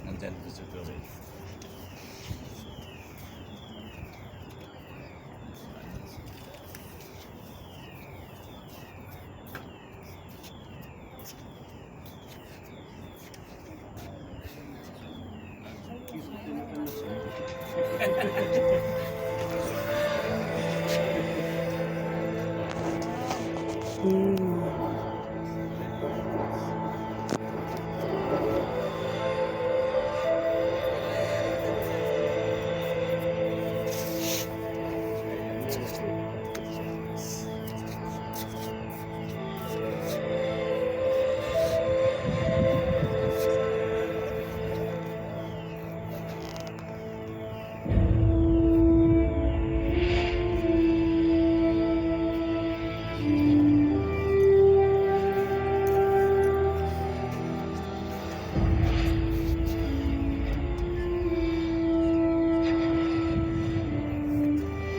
Nandyan gusto ko rin.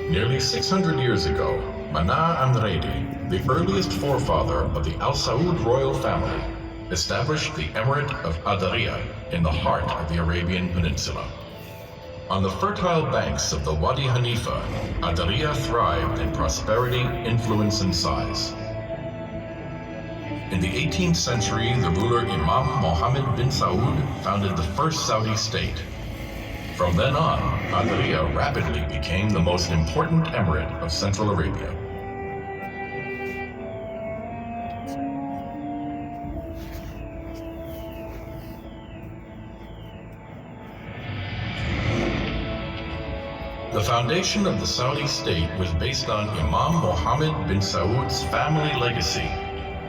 Nearly 600 years ago, Mana Amredi, the earliest forefather of the Al Saud royal family, established the Emirate of DIR'IYAH in the heart of the Arabian Peninsula. On the fertile banks of the Wadi Hanifa, DIR'IYAH thrived in prosperity, influence, and size. In the 18th century, the ruler Imam Mohammed bin Saud founded the first Saudi state. From then on, DIR'IYAH rapidly became the most important emirate of Central Arabia. The foundation of the Saudi state was based on Imam Mohammed bin Saud's family legacy,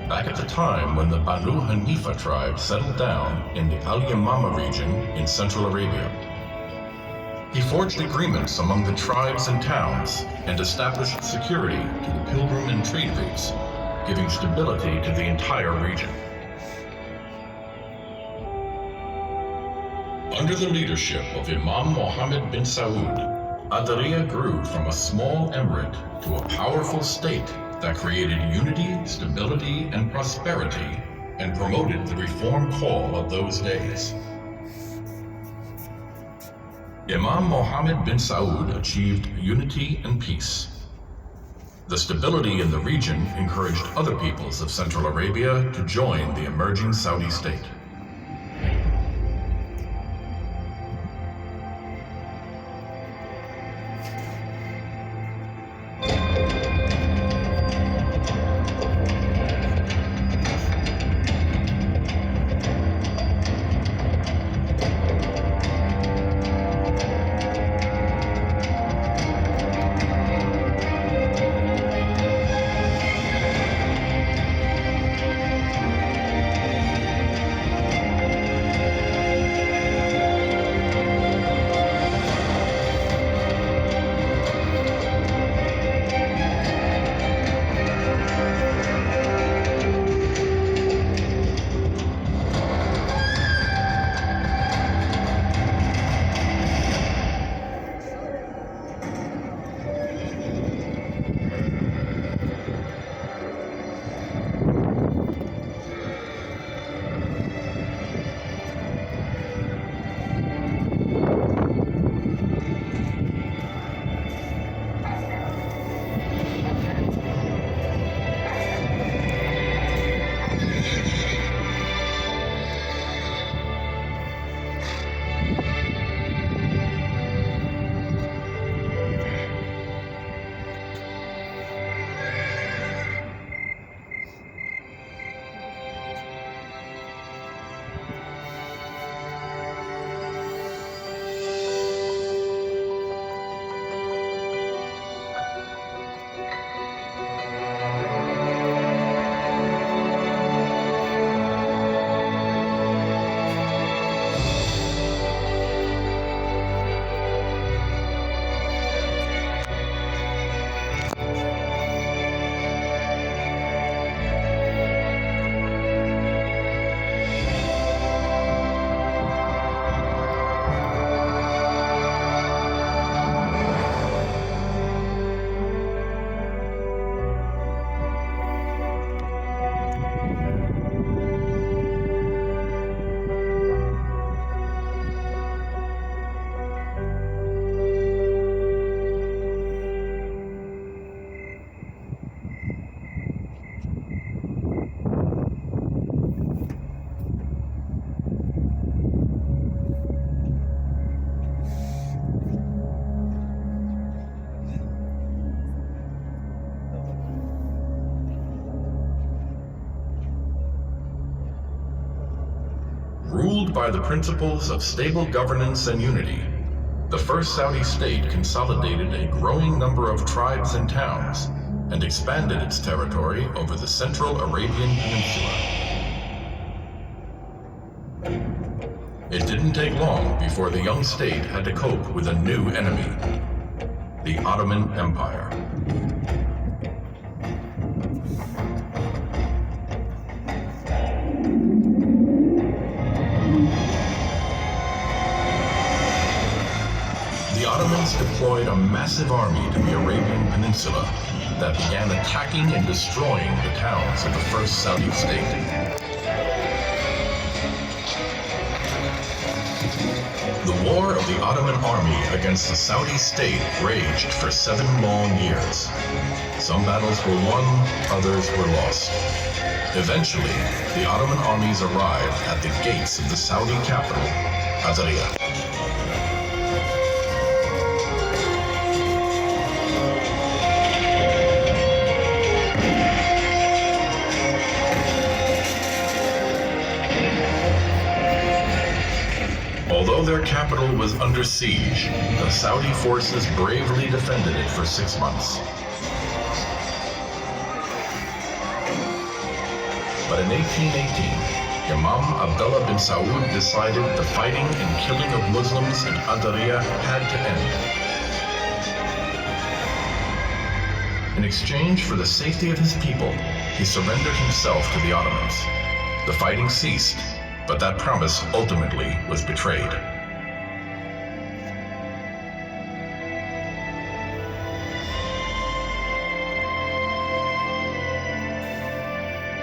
back at the time when the Banu Hanifa tribe settled down in the Al-Yamama region in Central Arabia. He forged agreements among the tribes and towns and established security to the pilgrim and trade routes, giving stability to the entire region. Under the leadership of Imam Mohammed bin Saud, DIR'IYAH grew from a small emirate to a powerful state that created unity, stability, and prosperity, and promoted the reform call of those days. Imam Mohammed bin Saud achieved unity and peace. The stability in the region encouraged other peoples of Central Arabia to join the emerging Saudi state. by the principles of stable governance and unity, the first Saudi state consolidated a growing number of tribes and towns and expanded its territory over the Central Arabian Peninsula. It didn't take long before the young state had to cope with a new enemy, the Ottoman Empire. The Ottomans deployed a massive army to the Arabian Peninsula that began attacking and destroying the towns of the first Saudi state. The war of the Ottoman army against the Saudi state raged for 7 long years. Some battles were won, others were lost. Eventually, the Ottoman armies arrived at the gates of the Saudi capital, DIR'IYAH. Although their capital was under siege, the Saudi forces bravely defended it for 6 months. But in 1818, Imam Abdullah bin Saud decided the fighting and killing of Muslims in DIR'IYAH had to end. In exchange for the safety of his people, he surrendered himself to the Ottomans. The fighting ceased, but that promise ultimately was betrayed.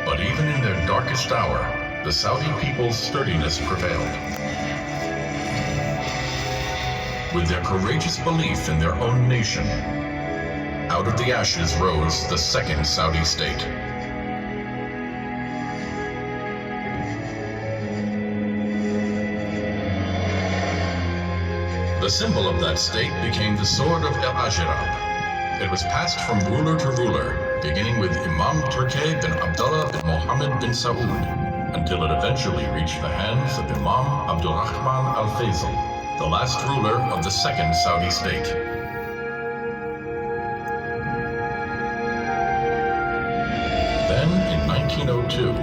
But even in their darkest hour, the Saudi people's sturdiness prevailed. With their courageous belief in their own nation, out of the ashes rose the second Saudi state. The symbol of that state became the sword of Al-Ajrab. It was passed from ruler to ruler, beginning with Imam Turki bin Abdullah bin Mohammed bin Saud, until it eventually reached the hands of Imam Abdurrahman al-Faisal, the last ruler of the second Saudi state. Then, in 1902,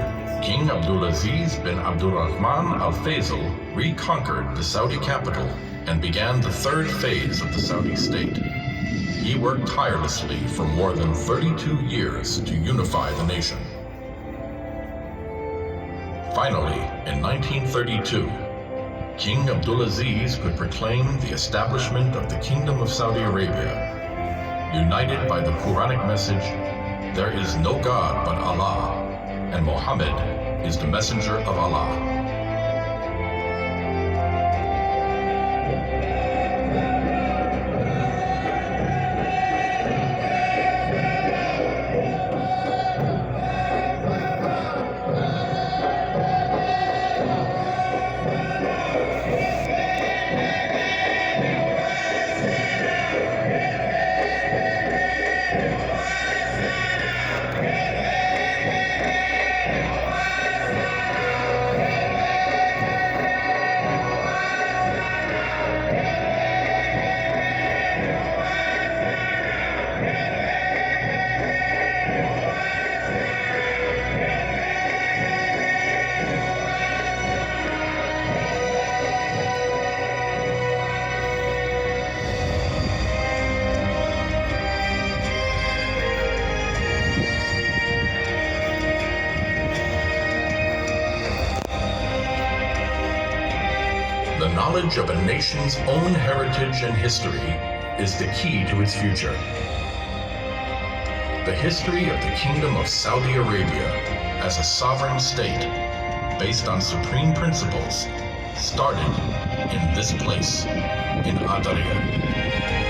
King Abdulaziz bin Abdurrahman al-Faisal reconquered the Saudi capital and began the third phase of the Saudi state. He worked tirelessly for more than 32 years to unify the nation. Finally, in 1932, King Abdulaziz could proclaim the establishment of the Kingdom of Saudi Arabia, united by the Quranic message, "There is no God but Allah, and Muhammad is the messenger of Allah." The knowledge of a nation's own heritage and history is the key to its future. The history of the Kingdom of Saudi Arabia as a sovereign state based on supreme principles started in this place, in DIR'IYAH.